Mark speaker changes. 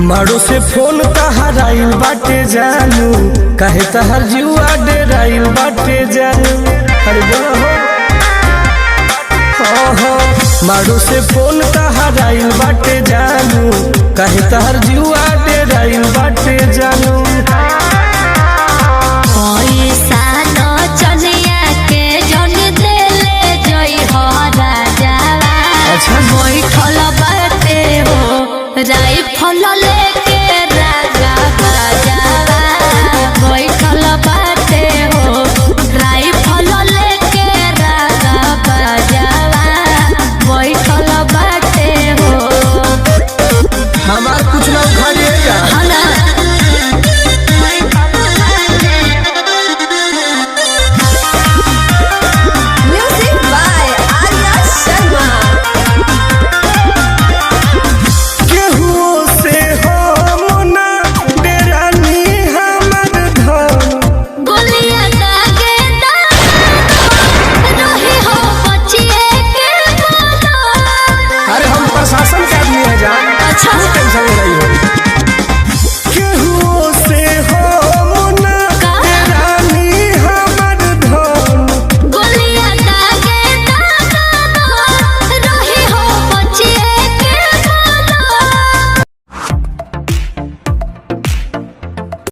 Speaker 1: मारो से फोन तहराइल बाटे जानू, कहे तहर जुआ डेराइल बाटे जानू। अरे बोलो हो मारो से फोन तहराइल बाटे जानू, कहे तहर जुआ